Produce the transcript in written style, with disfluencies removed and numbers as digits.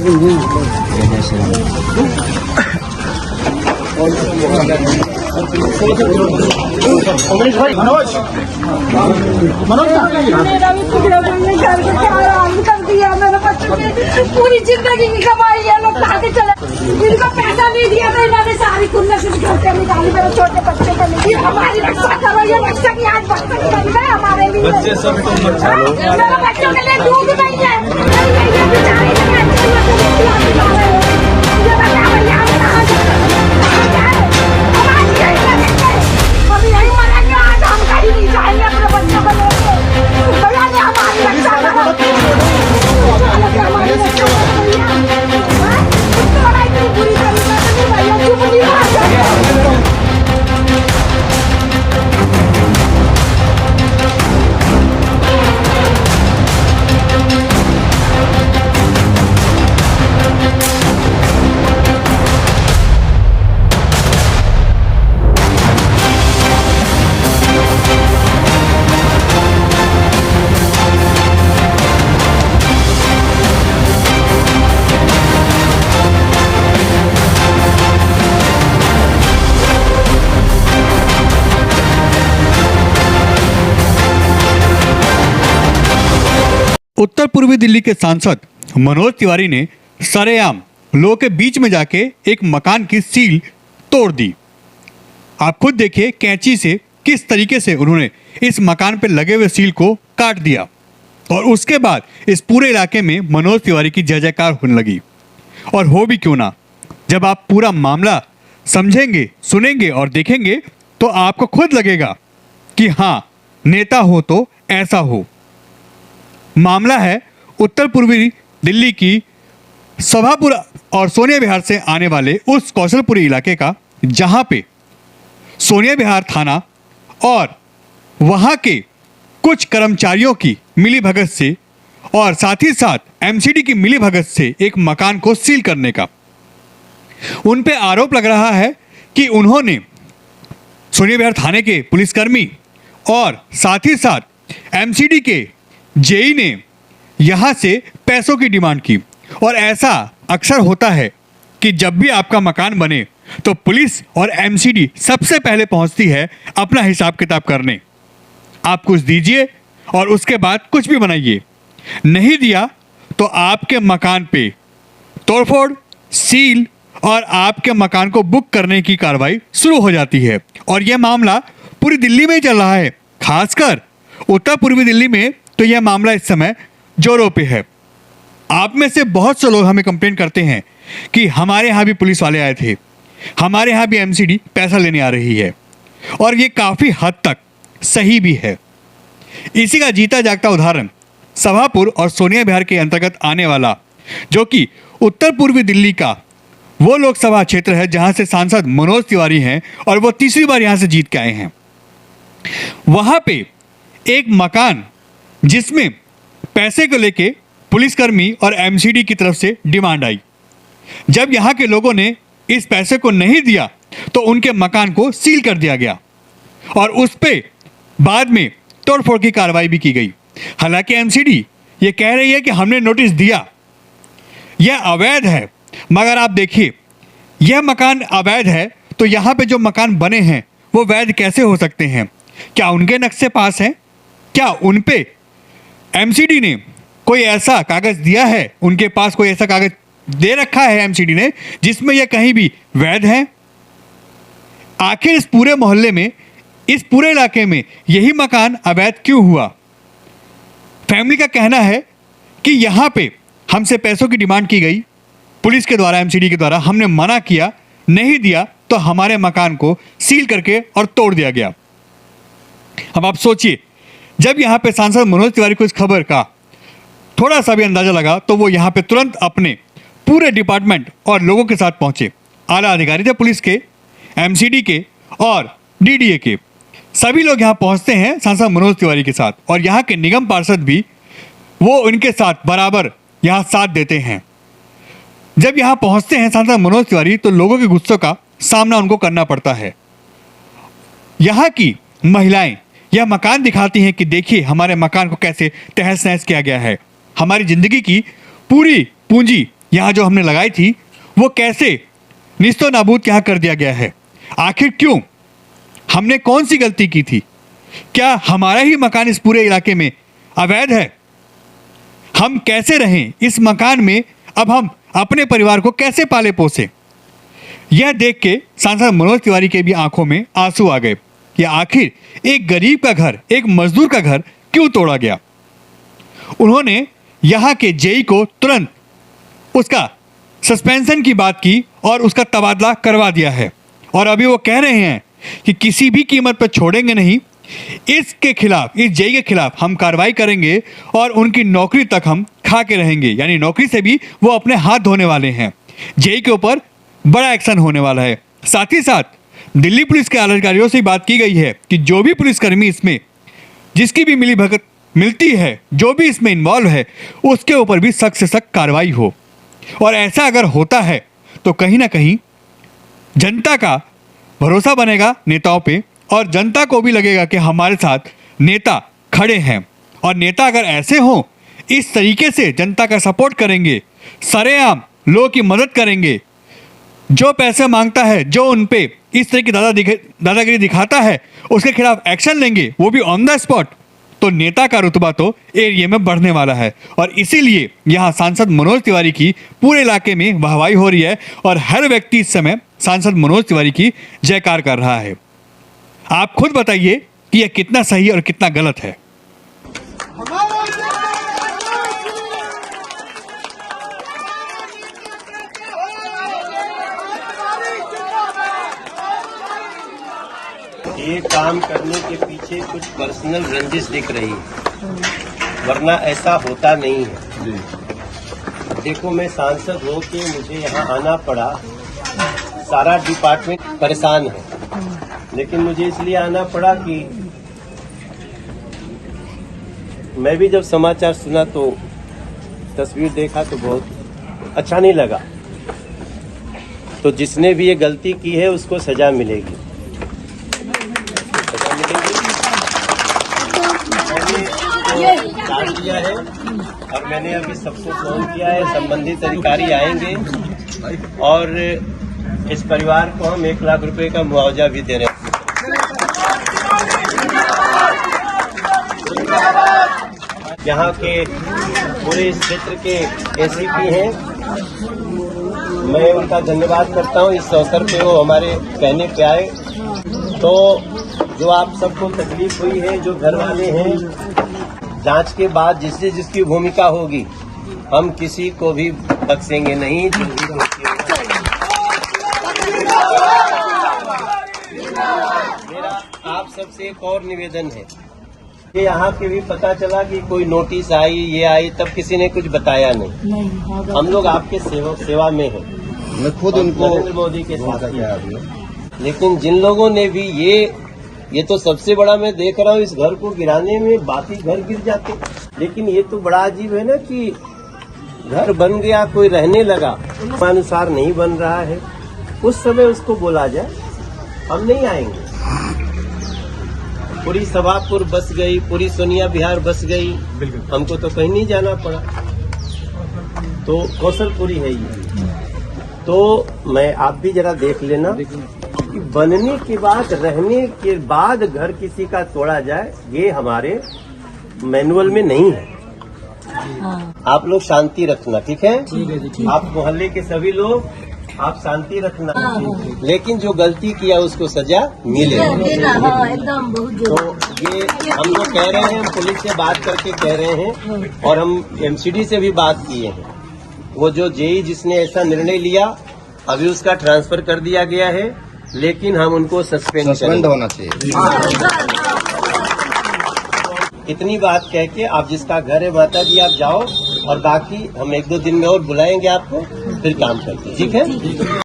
पूरी जिंदगी की कमाई है, लोग कहाँ से चले। इनको पैसा नहीं दिया तो इन्होंने सारी कुंडा से घर से निकाली, मेरे छोटे बच्चे को नहीं। हमारी रक्षा करो, ये रक्षा की आज बच्चे बन गए हमारे लिए। मेरे बच्चों के लिए दूध नहीं है, हम यही मरेंगे आज, हम कहीं नहीं जाएंगे अपने बच्चों को लेके। भैया ने हमारी रक्षा करो, हमारी रक्षा करो भैया। लड़ाई नहीं पूरी करी भैया, चुप नहीं रहा। उत्तर पूर्वी दिल्ली के सांसद मनोज तिवारी ने सरेआम लोगों के बीच में जाके एक मकान की सील तोड़ दी। आप खुद देखिए कैंची से किस तरीके से उन्होंने इस मकान पर लगे हुए सील को काट दिया और उसके बाद इस पूरे इलाके में मनोज तिवारी की जय जयकार होने लगी। और हो भी क्यों ना, जब आप पूरा मामला समझेंगे, सुनेंगे और देखेंगे तो आपको खुद लगेगा कि हाँ, नेता हो तो ऐसा हो। मामला है उत्तर पूर्वी दिल्ली की सभापुर और सोनिया विहार से आने वाले उस कौशलपुरी इलाके का, जहां पे सोनिया विहार थाना और वहां के कुछ कर्मचारियों की मिलीभगत से और साथ ही साथ एमसीडी की मिलीभगत से एक मकान को सील करने का उन पे आरोप लग रहा है कि उन्होंने सोनिया विहार थाने के पुलिसकर्मी और साथ ही साथ एमसीडी के जेई ने यहाँ से पैसों की डिमांड की। और ऐसा अक्सर होता है कि जब भी आपका मकान बने तो पुलिस और एमसीडी सबसे पहले पहुँचती है अपना हिसाब किताब करने। आप कुछ दीजिए और उसके बाद कुछ भी बनाइए, नहीं दिया तो आपके मकान पे तोड़फोड़, सील और आपके मकान को बुक करने की कार्रवाई शुरू हो जाती है। और यह मामला पूरी दिल्ली में ही चल रहा है, खासकर उत्तर पूर्वी दिल्ली में तो यह मामला इस समय जोरों पे है। आप में से बहुत से लोग हमें कंप्लेंट करते हैं कि हमारे यहाँ भी पुलिस वाले आए थे, हमारे यहाँ भी एमसीडी पैसा लेने आ रही है, और ये काफ़ी हद तक सही भी है। इसी का जीता जागता उदाहरण सभापुर और सोनिया विहार के अंतर्गत आने वाला, जो कि उत्तर पूर्वी दिल्ली का वो लोकसभा क्षेत्र है जहाँ से सांसद मनोज तिवारी हैं और वो तीसरी बार यहाँ से जीत के आए हैं। वहाँ पे एक मकान जिसमें पैसे को लेके पुलिसकर्मी और एमसीडी की तरफ से डिमांड आई। जब यहाँ के लोगों ने इस पैसे को नहीं दिया तो उनके मकान को सील कर दिया गया और उस पे बाद में तोड़फोड़ की कार्रवाई भी की गई। हालांकि एमसीडी ये कह रही है कि हमने नोटिस दिया, यह अवैध है। मगर आप देखिए, यह मकान अवैध है तो यहाँ पे जो मकान बने हैं वो वैध कैसे हो सकते हैं? क्या उनके नक्शे पास हैं? क्या उन पे एमसीडी ने कोई ऐसा कागज दिया है, उनके पास कोई ऐसा कागज दे रखा है एमसीडी ने जिसमें यह कहीं भी वैध है? आखिर इस पूरे मोहल्ले में, इस पूरे इलाके में यही मकान अवैध क्यों हुआ? फैमिली का कहना है कि यहाँ पे हमसे पैसों की डिमांड की गई पुलिस के द्वारा, एमसीडी के द्वारा, हमने मना किया, नहीं दिया तो हमारे मकान को सील करके और तोड़ दिया गया। अब आप सोचिए, जब यहाँ पे सांसद मनोज तिवारी को इस खबर का थोड़ा सा भी अंदाजा लगा तो वो यहाँ पे तुरंत अपने पूरे डिपार्टमेंट और लोगों के साथ पहुँचे। आला अधिकारी थे पुलिस के, एमसीडी के और डीडीए के, सभी लोग यहाँ पहुँचते हैं सांसद मनोज तिवारी के साथ, और यहाँ के निगम पार्षद भी वो उनके साथ बराबर यहाँ साथ देते हैं। जब यहाँ पहुँचते हैं सांसद मनोज तिवारी तो लोगों के गुस्सों का सामना उनको करना पड़ता है। यहाँ की महिलाएं यह मकान दिखाती हैं कि देखिए हमारे मकान को कैसे तहस नहस किया गया है, हमारी ज़िंदगी की पूरी पूंजी यहाँ जो हमने लगाई थी वो कैसे निस्तो नाबूद यहाँ कर दिया गया है? आखिर क्यों? हमने कौन सी गलती की थी? क्या हमारा ही मकान इस पूरे इलाके में अवैध है? हम कैसे रहें इस मकान में? अब हम अपने परिवार को कैसे पाले पोसे? यह देख के सांसद मनोज तिवारी के भी आंखों में आंसू आ गए कि आखिर एक गरीब का घर, एक मजदूर का घर क्यों तोड़ा गया। उन्होंने यहाँ के जेई को तुरंत उसका सस्पेंशन की बात की और उसका तबादला करवा दिया है। और अभी वो कह रहे हैं कि किसी भी कीमत पर छोड़ेंगे नहीं, इसके खिलाफ, इस जेई के खिलाफ हम कार्रवाई करेंगे और उनकी नौकरी तक हम खा के रहेंगे। यानी नौकरी से भी वो अपने हाथ धोने वाले हैं। जेई के ऊपर बड़ा एक्शन होने वाला है। साथ ही साथ दिल्ली पुलिस के आला अधिकारियों से बात की गई है कि जो भी पुलिसकर्मी इसमें जिसकी भी मिली भगत मिलती है, जो भी इसमें इन्वॉल्व है, उसके ऊपर भी सख्त से सख्त कार्रवाई हो। और ऐसा अगर होता है तो कहीं ना कहीं जनता का भरोसा बनेगा नेताओं पे और जनता को भी लगेगा कि हमारे साथ नेता खड़े हैं। और नेता अगर ऐसे हों, इस तरीके से जनता का सपोर्ट करेंगे, सरेआम लोगों की मदद करेंगे, जो पैसे मांगता है, जो उन पे इस तरह की दादागिरी दिखाता है, उसके खिलाफ एक्शन लेंगे, वो भी ऑन द स्पॉट, तो नेता का रुतबा तो एरिया में बढ़ने वाला है। और इसीलिए यहाँ सांसद मनोज तिवारी की पूरे इलाके में वाहवाही हो रही है और हर व्यक्ति इस समय सांसद मनोज तिवारी की जयकार कर रहा है। आप खुद बताइए कि यह कितना सही और कितना गलत है। ये काम करने के पीछे कुछ पर्सनल रंजिश दिख रही है, वरना ऐसा होता नहीं है। देखो, मैं सांसद हो के मुझे यहाँ आना पड़ा, सारा डिपार्टमेंट परेशान है, लेकिन मुझे इसलिए आना पड़ा कि मैं भी जब समाचार सुना तो तस्वीर देखा तो बहुत अच्छा नहीं लगा। तो जिसने भी ये गलती की है उसको सजा मिलेगी। मैंने किया है और मैंने अभी सबको फोन किया है, संबंधित अधिकारी आएंगे और इस परिवार को हम 1 लाख रुपए का मुआवजा भी दे रहे हैं। यहाँ के पूरे इस क्षेत्र के एसीपी हैं, मैं उनका धन्यवाद करता हूँ। इस अवसर पे वो हमारे कहने पे आए। तो जो आप सबको तकलीफ हुई है, जो घर वाले हैं, जांच के बाद जिसकी भूमिका होगी, हम किसी को भी बख्शेंगे नहीं। जो भी मेरा आप सबसे एक और निवेदन है, ये यहाँ के भी पता चला कि कोई नोटिस आई, ये आई, तब किसी ने कुछ बताया नहीं। हम लोग आपके सेवा में हैं। मैं खुद उनको नरेंद्र मोदी के साथ किया। लेकिन जिन लोगों ने भी ये तो सबसे बड़ा मैं देख रहा हूँ, इस घर को गिराने में बाकी घर गिर जाते। लेकिन ये तो बड़ा अजीब है ना कि घर बन गया, कोई रहने लगा, अनुसार नहीं बन रहा है, उस समय उसको बोला जाए हम नहीं आएंगे। पूरी सभापुर बस गई, पूरी सोनिया विहार बस गई, हमको तो कहीं नहीं जाना पड़ा। तो कौशलपुरी है ये। तो मैं आप भी जरा देख लेना कि बनने के बाद, रहने के बाद घर किसी का तोड़ा जाए, ये हमारे मैनुअल में नहीं है। आप लोग शांति रखना, ठीक है? आप मोहल्ले के सभी लोग आप शांति रखना, लेकिन जो गलती किया उसको सजा मिले। तो ये हम लोग कह रहे हैं, हम पुलिस से बात करके कह रहे हैं और हम एमसीडी से भी बात किए हैं। वो जो जेई जिसने ऐसा निर्णय लिया, अभी उसका ट्रांसफर कर दिया गया है, लेकिन हम उनको सस्पेंड होना चाहिए। इतनी बात कह के आप जिसका घर है माता जी आप जाओ, और बाकी हम 1-2 दिन में और बुलाएंगे आपको, फिर काम करते हैं, ठीक है?